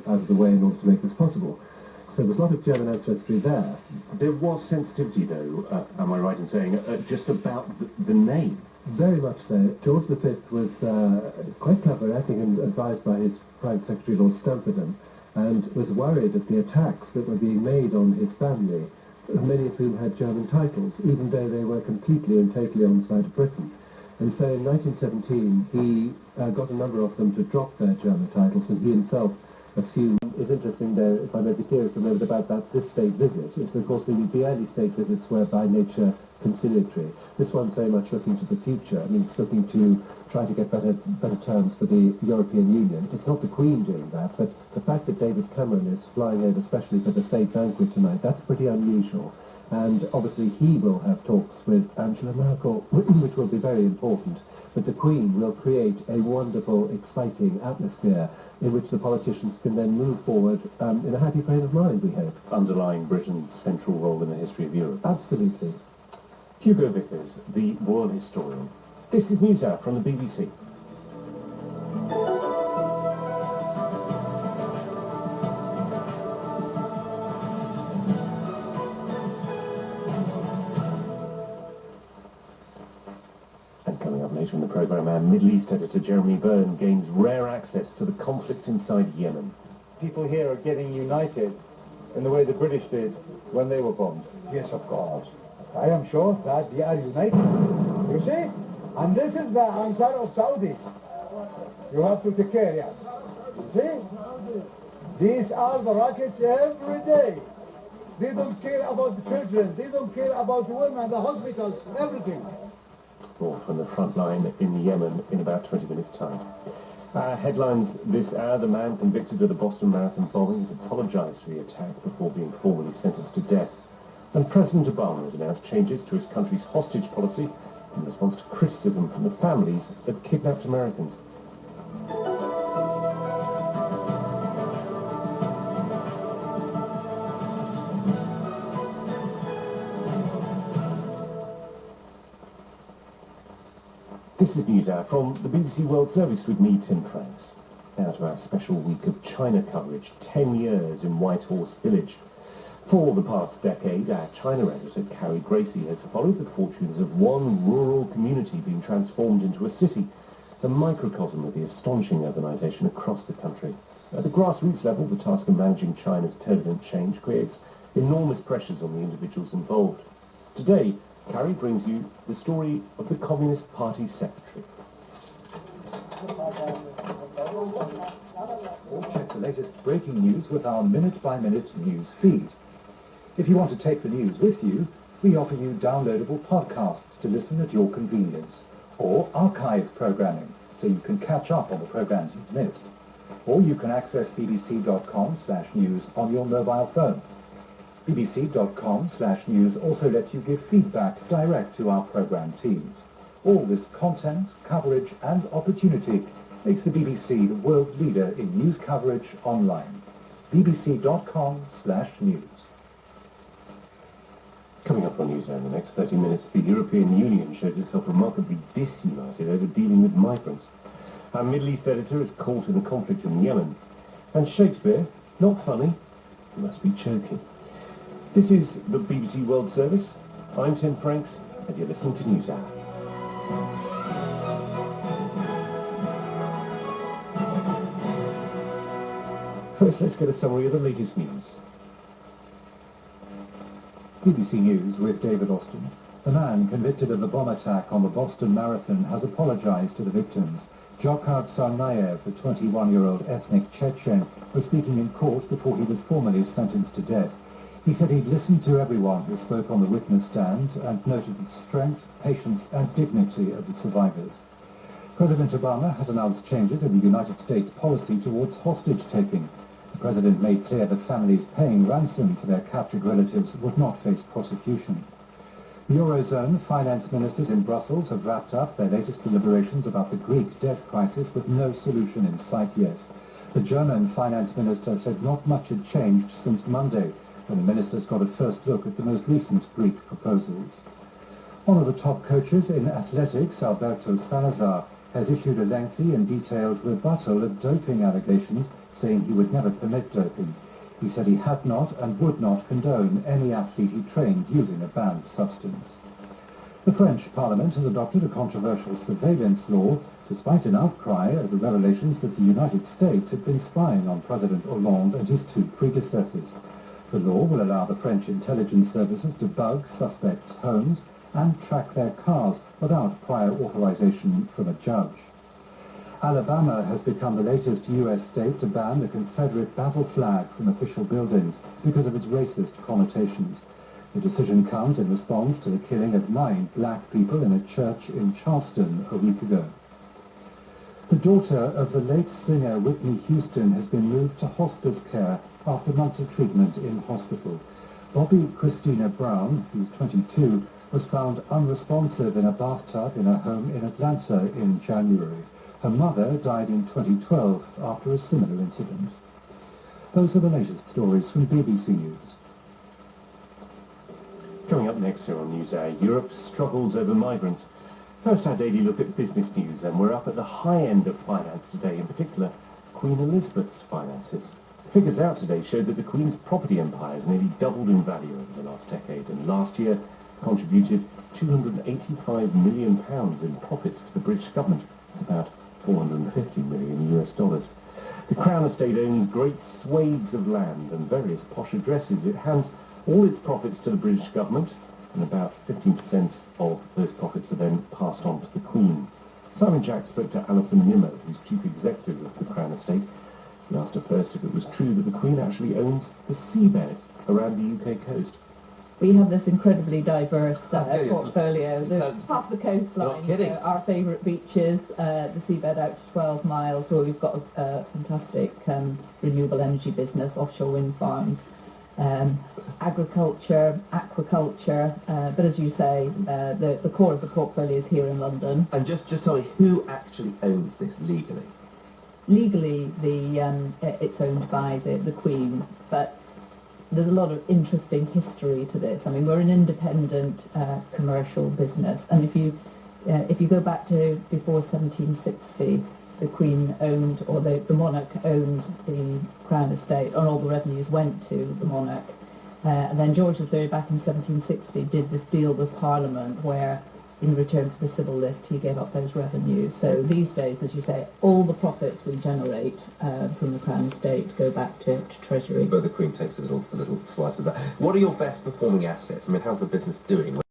out of the way in order to make this possible. So there's a lot of German ancestry there. There was sensitivity, though, am I right in saying, just about the name? Very much so. George V was quite clever, I think, and advised by his private secretary, Lord Stamfordham, and was worried at the attacks that were being made on his family, many of whom had German titles, even though they were completely and totally on the side of Britain. And so in 1917, he got a number of them to drop their German titles, and he himself assumed. It's interesting, though, if I may be serious for a moment about this state visit. It's, of course, the early state visits were by nature conciliatory. This one's very much looking to the future. I mean, it's looking to try to get better terms for the European Union. It's not the Queen doing that, but the fact that David Cameron is flying over especially for the state banquet tonight, that's pretty unusual. And obviously he will have talks with Angela Merkel, which will be very important. But the Queen will create a wonderful, exciting atmosphere in which the politicians can then move forward in a happy frame of mind, we hope. Underlying Britain's central role in the history of Europe. Absolutely. Hugo Vickers, the royal historian. This is NewsHour from the BBC. Later in the programme, our Middle East editor Jeremy Byrne gains rare access to the conflict inside Yemen. People here are getting united in the way the British did when they were bombed. Yes, of course. I am sure that they are united. You see? And this is the answer of Saudis. You have to take care, yes. You see? These are the rockets every day. They don't care about the children. They don't care about the women, the hospitals, everything. More from the front line in Yemen in about 20 minutes' time. Headlines this hour: the man convicted of the Boston Marathon bombing has apologised for the attack before being formally sentenced to death. And President Obama has announced changes to his country's hostage policy in response to criticism from the families of kidnapped Americans. This is NewsHour from the BBC World Service with me, Tim Franks. Now to our special week of China coverage, 10 years in Whitehorse Village. For the past decade, our China editor, Carrie Gracie, has followed the fortunes of one rural community being transformed into a city, a microcosm of the astonishing urbanisation across the country. At the grassroots level, the task of managing China's turbulent change creates enormous pressures on the individuals involved. Today, Carrie brings you the story of the Communist Party secretary. Or check the latest breaking news with our minute-by-minute news feed. If you want to take the news with you, we offer you downloadable podcasts to listen at your convenience, or archive programming, so you can catch up on the programs you've missed. Or you can access bbc.com/news on your mobile phone. bbc.com/news also lets you give feedback direct to our programme teams. All this content, coverage and opportunity makes the BBC the world leader in news coverage online. bbc.com/news. Coming up on NewsHour in the next 30 minutes, the European Union showed itself remarkably disunited over dealing with migrants. Our Middle East editor is caught in the conflict in Yemen. And Shakespeare, not funny, must be choking. This is the BBC World Service. I'm Tim Franks, and you're listening to NewsHour. First, let's get a summary of the latest news. BBC News with David Austin. The man convicted of the bomb attack on the Boston Marathon has apologized to the victims. Djokhar Tsarnaev, the 21-year-old ethnic Chechen, was speaking in court before he was formally sentenced to death. He said he'd listened to everyone who spoke on the witness stand and noted the strength, patience and dignity of the survivors. President Obama has announced changes in the United States policy towards hostage-taking. The president made clear that families paying ransom for their captured relatives would not face prosecution. The Eurozone finance ministers in Brussels have wrapped up their latest deliberations about the Greek debt crisis with no solution in sight yet. The German finance minister said not much had changed since Monday, when the ministers got a first look at the most recent Greek proposals. One of the top coaches in athletics, Alberto Salazar, has issued a lengthy and detailed rebuttal of doping allegations saying he would never permit doping. He said he had not and would not condone any athlete he trained using a banned substance. The French Parliament has adopted a controversial surveillance law, despite an outcry over revelations that the United States had been spying on President Hollande and his two predecessors. The law will allow the French intelligence services to bug suspects' homes and track their cars without prior authorization from a judge. Alabama has become the latest U.S. state to ban the Confederate battle flag from official buildings because of its racist connotations. The decision comes in response to the killing of 9 black people in a church in Charleston a week ago. The daughter of the late singer Whitney Houston has been moved to hospice care after months of treatment in hospital. Bobby Christina Brown, who's 22, was found unresponsive in a bathtub in her home in Atlanta in January. Her mother died in 2012 after a similar incident. Those are the latest stories from BBC News. Coming up next here on NewsHour, Europe struggles over migrants. First, our daily look at business news, and we're up at the high end of finance today, in particular Queen Elizabeth's finances. Figures out today showed that the Queen's property empire has nearly doubled in value over the last decade, and last year contributed £285 million in profits to the British government. It's about $450 million US. The Crown Estate owns great swathes of land and various posh addresses. It hands all its profits to the British government, and about 15% of those profits are then passed on to the Queen. Simon Jack spoke to Alison Nimmo, who's chief executive of the Crown Estate. He asked her first if it was true that the Queen actually owns the seabed around the UK coast. We have this incredibly diverse portfolio. Half the coastline, our favourite beaches, the seabed out to 12 miles, where we've got a fantastic renewable energy business, offshore wind farms, agriculture, aquaculture, but as you say, the core of the portfolio is here in London. And just tell me, who actually owns this legally? Legally, it's owned by the Queen, but there's a lot of interesting history to this. I mean, we're an independent commercial business, and if you go back to before 1760, the Queen owned, or the monarch owned the Crown Estate, and all the revenues went to the monarch. And then George III, back in 1760, did this deal with Parliament where, in return for the civil list, he gave up those revenues. So these days, as you say, all the profits we generate from the Crown Estate go back to Treasury. But the Queen takes a little slice of that. What are your best performing assets? I mean, how's the business doing?